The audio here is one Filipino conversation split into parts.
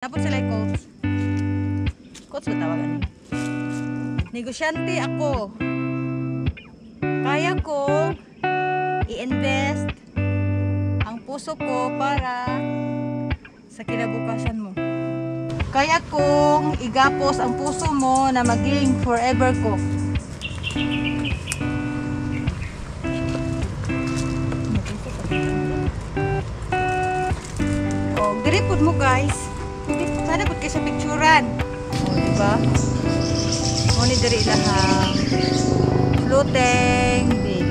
Tapos sila coach. Coach ba tawagan niya? Negosyante ako. Kaya ko i-invest ang puso ko para sa kinabukasan mo. Kaya kong igapos ang puso mo na maging forever ko. Oh, diripod mo guys. Sana pud kay sa picturean. Oh, di ba? Oh, ni diri lang floating big.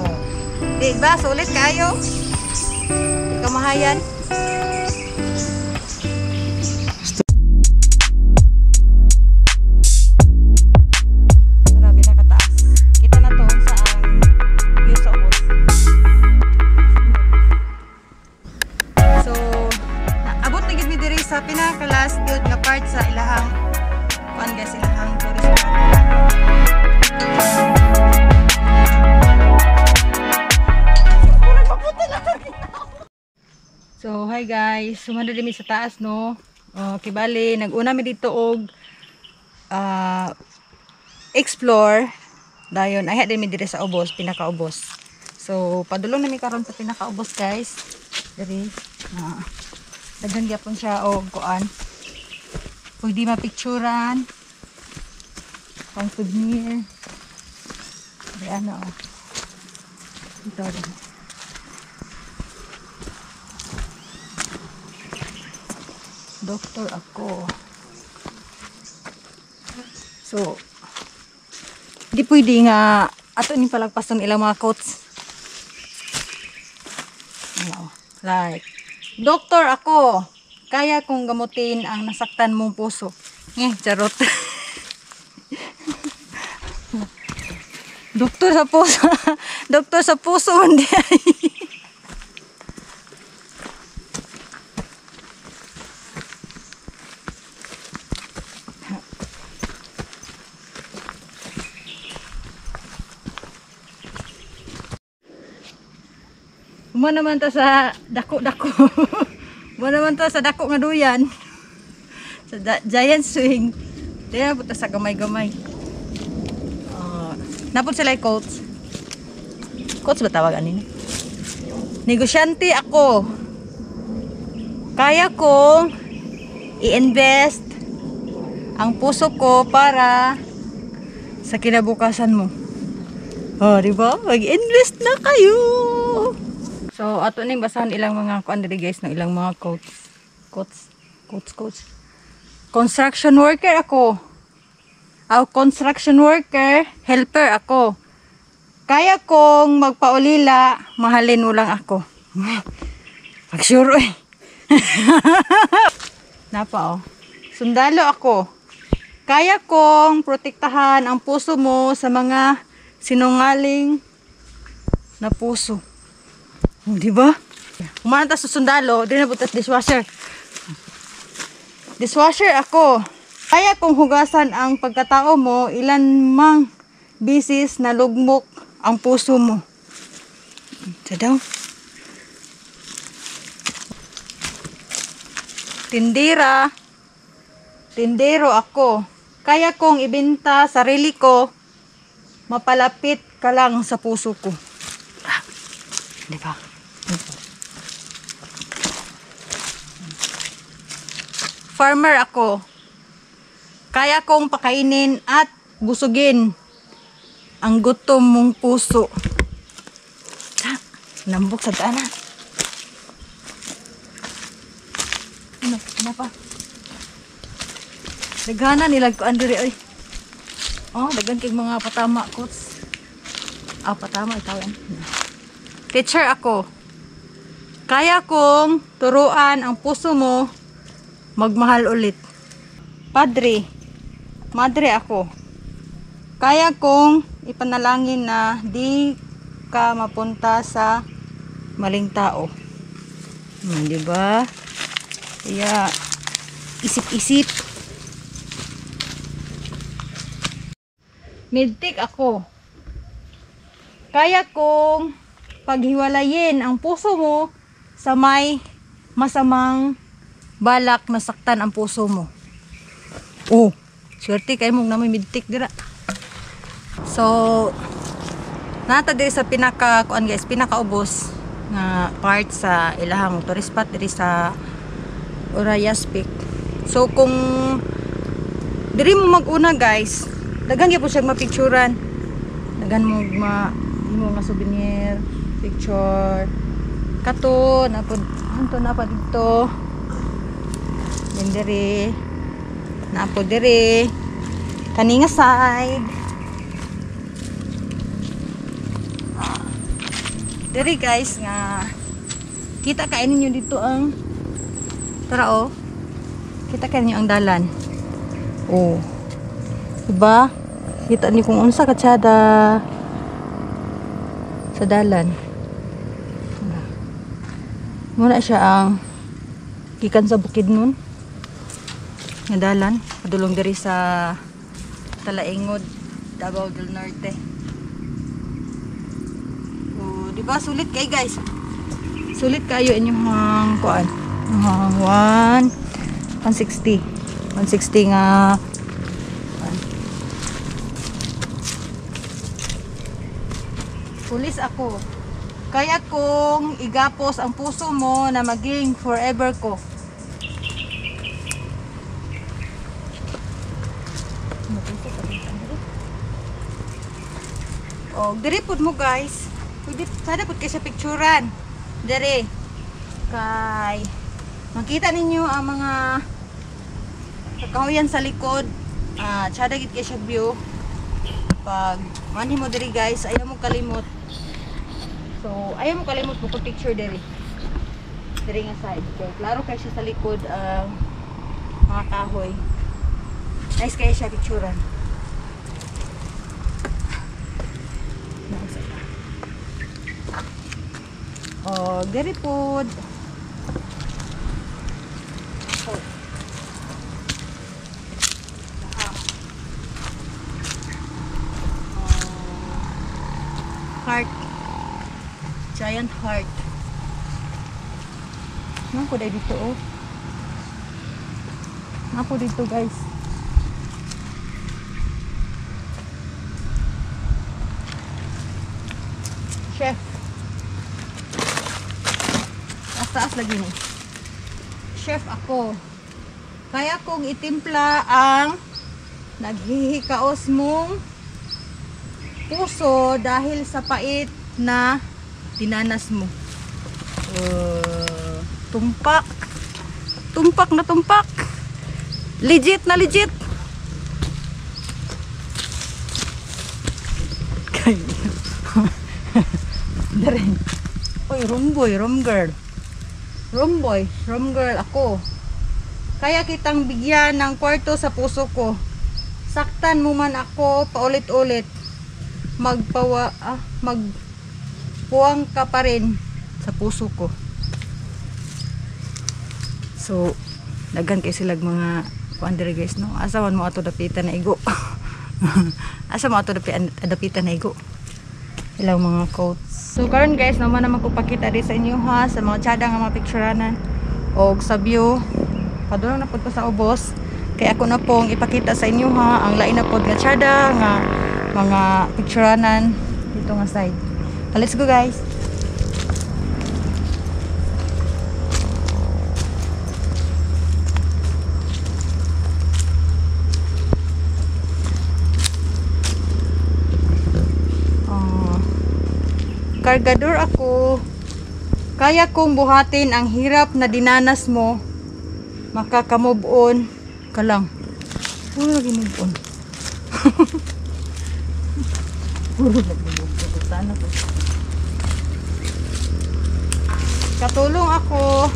Oh. Di ba sulit kayo? Kamahayan. Grabe na kataas. Kita na to sa view sa ubos. So, abot na gid mi diri sa pinaka last good nga part sa ilahang kuan guys, ilahang tourist spot. So, hi guys. Sumando din mi sa taas, no. Okay, bali nag-una mi dito og explore. Dayon ay din mi diri sa ubos, pinaka-ubos. So, padulong na mi karon sa pinaka-ubos, guys. Diri na daghang gyapon siya og kuan. Pwede mapicturean. Pang souvenir. Di ano. Ito rin. Doktor ako. So, di pwede nga ato ni palagpason ilang mga quotes. Like, doktor ako. Kaya kong gamutin ang nasaktan mong puso. Charot. Doktor sa puso. Doktor sa puso hindi. Mo naman ta sa dako-dako. Mo naman ta sa dako nga duyan. Sa giant swing. Dili na sa gamay-gamay. Napod sila coach. Coach ba tawagan nini? Negosyante ako. Kaya kong i-invest ang puso ko para sa kinabukasan mo. Oh, di ba? Mag-invest na kayo. So, ato ning basahan ilang mga kuan diri guys, no, ilang mga quotes. Construction worker ako. Construction worker, helper ako. Kaya kong magpaulila, mahalin mo lang ako. Pag-sure eh. Napa oh. Sundalo ako. Kaya kong protektahan ang puso mo sa mga sinungaling na puso. Di ba? Kumanta sa sundalo, di na butas dishwasher. Dishwasher ako. Kaya kung hugasan ang pagkatao mo, ilan mang bisis na lugmok ang puso mo. Ito daw. Tindera. Tindero ako. Kaya kong ibenta sarili ko, mapalapit ka lang sa puso ko. Di ba? Farmer ako. Kaya kong pakainin at busugin ang gutom mong puso. Nambok sa daanan. Ano pa? Daghana nilag ko andiri oy. Oh, daghan kay mga patama coach. Patama itaw yan. Teacher ako. Kaya kong turuan ang puso mo magmahal ulit. Padre. Madre ako. Kaya kong ipanalangin na di ka mapunta sa maling tao. Di ba? Kaya isip-isip. Medtik ako. Kaya kong paghiwalayin ang puso mo sa may masamang balak na saktan ang puso mo. Oh, swerte kayo mong namoy midtik dira. So, nata diri sa pinaka guys, pinakaubos nga part sa ilahang tourist spot diri sa Orayas Peak. So kung diri mo mag-una guys, daghan gyud po siya mapicturan. Daghan mo nga souvenir, picture. Kato na pa dito. Then diri na po diri kani nga side. Diri guys nga kita kainin niyo dito ang tara oh. Kita kainin niyo ang dalan. Oh. Diba? Kita niyo kung unsa katsada sa dalan. Muna siya ang gikan sa bukid nun. Nga dalan, padulong diri sa Talaingod, Davao del Norte. Diba sulit kay guys, sulit kayo inyong kuan 160 nga pulis ako kaya kung igapos ang puso mo na maging forever ko. O diri pud mo guys, pwede sana pud kayo sa picturean dere kay makita ninyo ang mga kakahuyan sa likod. Tsada gid kayo siya view pag manhi mo dere guys. Ayaw mo kalimot, so ayaw mo kalimot mo ko picture dere nga side kay klaro kayo siya sa likod ang mga kahoy. Nice kayo siya picturean. Oh, diri pod. Oh. Heart. Giant heart. Nako dai dito oh. Nako dito guys. Chef. Taas lagi ni. Chef ako. Kaya kong itimpla ang naghihikaos mong puso dahil sa pait na dinanas mo. Tumpak. Tumpak na tumpak. Legit na legit. Dari. Oy, rumboy, rumgirl. Rumboy, rumgirl ako. Kaya kitang bigyan ng kwarto sa puso ko. Saktan mo man ako paulit-ulit. Magpuwang ka pa rin sa puso ko. So, daghan kay silag mga kuandere guys, no? Asawan mo ato dapitan na igo. Asa mo ato dapitan na igo. Ilang mga quotes. So karon guys, naman naman ko pakita din sa inyo ha sa mga tsada nga mga pictureanan o sa view. Padulong na po ko sa ubos. Kaya ako na pong ipakita sa inyo ha ang lain na po nga tsada nga mga pictureanan dito nga side. Let's go guys. Kargador ako. Kaya kong buhatin ang hirap na dinanas mo. Makaka-move on ka lang. Puro lagi move on. Puro lagi move on. Sana to. Katulong ako.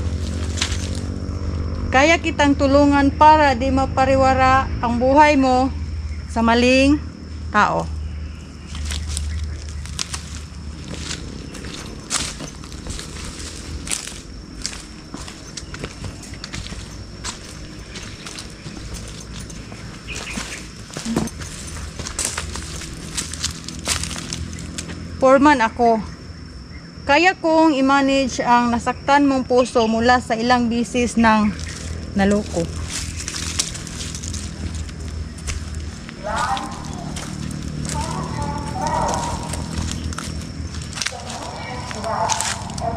Kaya kitang tulungan para di mapariwara ang buhay mo sa maling tao. Foreman ako. kaya kong i-manage ang nasaktan mong puso mula sa ilang bisis ng naloko.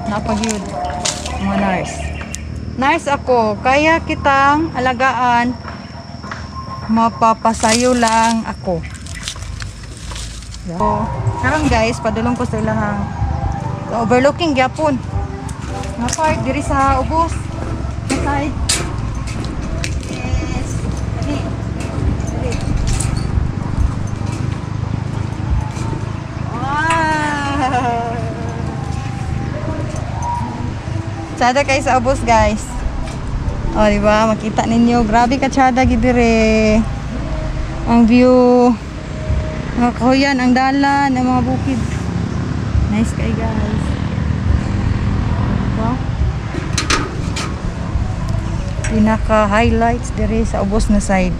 Napagyud mga nurse. Nurse ako, kaya kitang alagaan, mapapasayo lang ako. So, karon guys, padulong ko sa ilahang overlooking gyapon. Nga part diri sa ubos. Side. Yes. Dali. Dali. Wow. Tsada kayo sa ubos guys. O, diba? Makita ninyo. Grabe ka tsada gidire. Ang view. Mga kahoyan, ang dalan, ang mga bukid. Nice kayo guys. Diba? Pinaka highlights dire sa ubos na side.